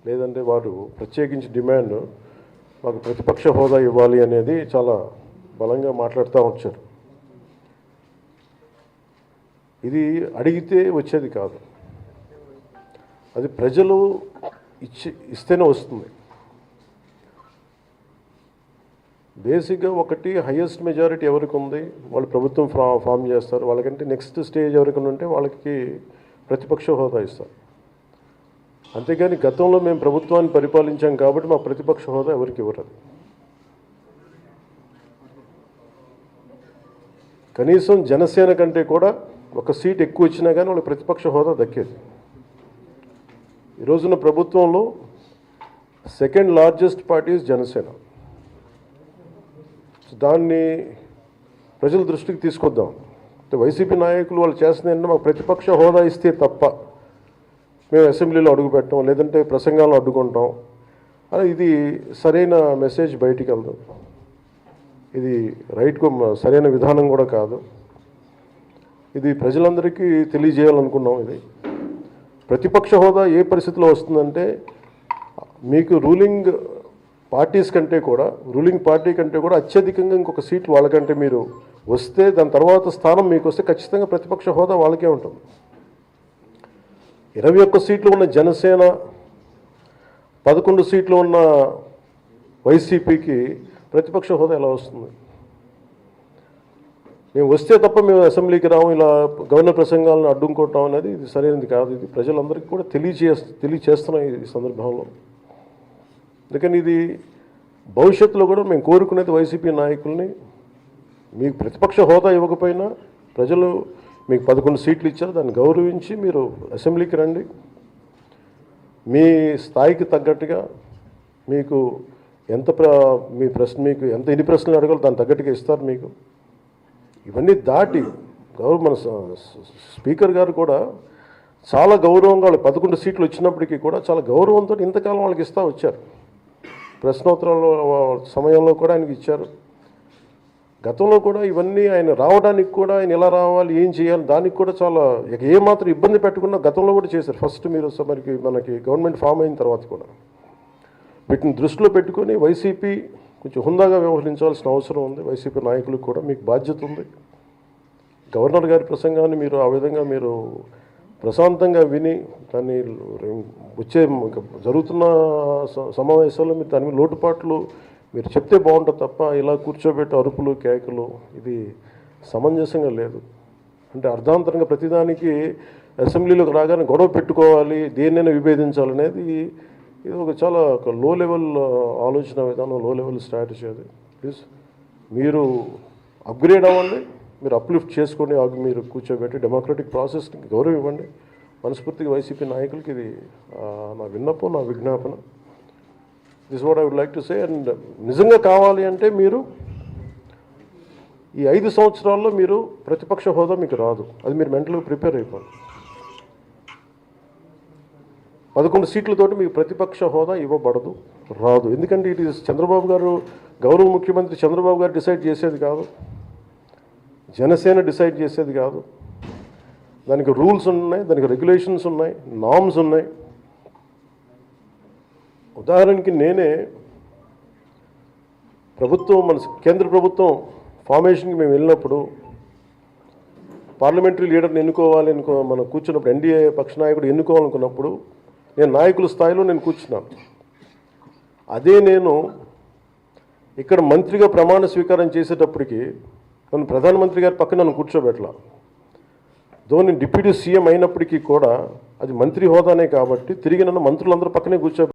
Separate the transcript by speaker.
Speaker 1: లేదంటే వారు ప్రత్యేకించి డిమాండ్ మాకు ప్రతిపక్ష హోదా ఇవ్వాలి అనేది చాలా బలంగా మాట్లాడుతూ వచ్చారు. ఇది అడిగితే వచ్చేది కాదు, అది ప్రజలు ఇస్తేనే వస్తుంది. బేసిక్గా ఒకటి హయ్యెస్ట్ మెజారిటీ ఎవరికి ఉంది వాళ్ళు ప్రభుత్వం ఫామ్ చేస్తారు, వాళ్ళకంటే నెక్స్ట్ స్టేజ్ ఎవరికి ఉంటే వాళ్ళకి ప్రతిపక్ష హోదా ఇస్తారు. అంతేగాని గతంలో మేము ప్రభుత్వాన్ని పరిపాలించాం కాబట్టి మా ప్రతిపక్ష హోదా ఎవరికి ఇవ్వరు. కనీసం జనసేన కంటే కూడా ఒక సీట్ ఎక్కువ ఇచ్చినా కానీ వాళ్ళకి ప్రతిపక్ష హోదా దక్కేది. ఈ రోజున ప్రభుత్వంలో సెకండ్ లార్జెస్ట్ పార్టీ జనసేన. దాన్ని ప్రజల దృష్టికి తీసుకొద్దాం. వైసీపీ నాయకులు వాళ్ళు చేస్తుందంటే మాకు ప్రతిపక్ష హోదా ఇస్తే తప్ప మేము అసెంబ్లీలో అడుగు పెట్టాం, లేదంటే ప్రసంగాలను అడ్డుకుంటాం అని ఇది సరైన మెసేజ్ బయటికి వెళ్దాం. ఇది సరైన విధానం కూడా కాదు. ఇది ప్రజలందరికీ తెలియజేయాలనుకున్నాం. ఇది ప్రతిపక్ష హోదా ఏ పరిస్థితిలో వస్తుందంటే మీకు రూలింగ్ పార్టీ కంటే కూడా అత్యధికంగా ఇంకొక సీట్ వాళ్ళకంటే మీరు వస్తే దాని తర్వాత స్థానం మీకు వస్తే ఖచ్చితంగా ప్రతిపక్ష హోదా వాళ్ళకే ఉంటుంది. 21 సీట్లు ఉన్న జనసేన, 11 సీట్లు ఉన్న వైసీపీకి ప్రతిపక్ష హోదా ఎలా వస్తుంది? మేము వస్తే తప్ప మేము అసెంబ్లీకి రాము, ఇలా గవర్నర్ ప్రసంగాలను అడ్డుకుంటాం అనేది ఇది సరైనది కాదు. ఇది ప్రజలందరికీ కూడా తెలియచేస్తున్నాం ఈ సందర్భంలో. అందుకని ఇది భవిష్యత్తులో కూడా మేము కోరుకునేది వైసీపీ నాయకుల్ని, మీకు ప్రతిపక్ష హోదా ఇవ్వకపోయినా ప్రజలు మీకు 11 సీట్లు ఇచ్చారు, దాన్ని గౌరవించి మీరు అసెంబ్లీకి రండి. మీ స్థాయికి తగ్గట్టుగా మీకు మీకు ఎన్ని ప్రశ్నలు అడగాలో దాన్ని తగ్గట్టుగా ఇస్తారు మీకు. ఇవన్నీ దాటి మన స్పీకర్ గారు కూడా చాలా గౌరవంగా వాళ్ళకి 11 సీట్లు వచ్చినప్పటికీ కూడా చాలా గౌరవంతో ఇంతకాలం వాళ్ళకి ఇస్తూ వచ్చారు. ప్రశ్నోత్తరాల సమయంలో కూడా ఆయనకి ఇచ్చారు. గతంలో కూడా ఇవన్నీ ఆయన రావడానికి కూడా ఆయన ఎలా రావాలి, ఏం చేయాలి, దానికి కూడా చాలా ఏమాత్రం ఇబ్బంది పెట్టకుండా గతంలో కూడా చేశారు. ఫస్ట్ మీరు మనకి గవర్నమెంట్ ఫామ్ అయిన తర్వాత కూడా వీటిని దృష్టిలో పెట్టుకొని వైసీపీ కొంచెం హుందాగా వ్యవహరించాల్సిన అవసరం ఉంది. వైసీపీ నాయకులకు కూడా మీకు బాధ్యత ఉంది. గవర్నర్ గారి ప్రసంగాన్ని మీరు ఆ విధంగా మీరు ప్రశాంతంగా విని దాన్ని జరుగుతున్న సమావేశాల్లో మీరు దాని మీద లోటుపాట్లు మీరు చెప్తే బాగుంటుంది తప్ప ఇలా కూర్చోబెట్టి అరుపులు కేకలు ఇది సమంజసంగా లేదు. అంటే అర్ధాంతరంగా ప్రతిదానికి అసెంబ్లీలోకి రాగానే గొడవ పెట్టుకోవాలి, దేన్నైనా విభేదించాలనేది ఇది చాలా లో లెవెల్ ఆలోచన విధానం, లో లెవెల్ స్ట్రాటజీ. అది ప్లీజ్ మీరు అప్గ్రేడ్ అవ్వండి, మీరు అప్లిఫ్ట్ చేసుకొని మీరు కూర్చోబెట్టి డెమోక్రటిక్ ప్రాసెస్కి గౌరవం ఇవ్వండి. మనస్ఫూర్తిగా వైసీపీ నాయకులకి ఇది నా విన్నపం, నా విజ్ఞాపన. This what I would like to say. And నిజంగా కావాలి అంటే మీరు ఈ 5 సంవత్సరాల్లో మీరు ప్రతిపక్ష హోదా మీకు రాదు, అది మీరు మెంటల్గా ప్రిపేర్ అయిపోండి. 11 సీట్లతోటి మీకు ప్రతిపక్ష హోదా ఇవ్వబడదు, రాదు. ఎందుకంటే ఇది చంద్రబాబు గారు, గౌరవ ముఖ్యమంత్రి చంద్రబాబు గారు డిసైడ్ చేసేది కాదు, జనసేన డిసైడ్ చేసేది కాదు. దానికి రూల్స్ ఉన్నాయి, దానికి రెగ్యులేషన్స్ ఉన్నాయి, నామ్స్ ఉన్నాయి. ఉదాహరణకి నేనే మన కేంద్ర ప్రభుత్వం ఫార్మేషన్కి మేము వెళ్ళినప్పుడు పార్లమెంటరీ లీడర్ని ఎన్నుకోవాలి మనం కూర్చున్నప్పుడు, ఎన్డీఏ పక్ష నాయకుడు ఎన్నుకోవాలనుకున్నప్పుడు నేను నాయకుల స్థాయిలో నేను కూర్చున్నాను. అదే నేను ఇక్కడ మంత్రిగా ప్రమాణ స్వీకారం చేసేటప్పటికి నన్ను ప్రధానమంత్రి గారి పక్కన నన్ను కూర్చోబెట్టలా. నేను డిప్యూటీ సీఎం అయినప్పటికీ కూడా అది మంత్రి హోదానే కాబట్టి తిరిగి నన్ను మంత్రులందరూ పక్కనే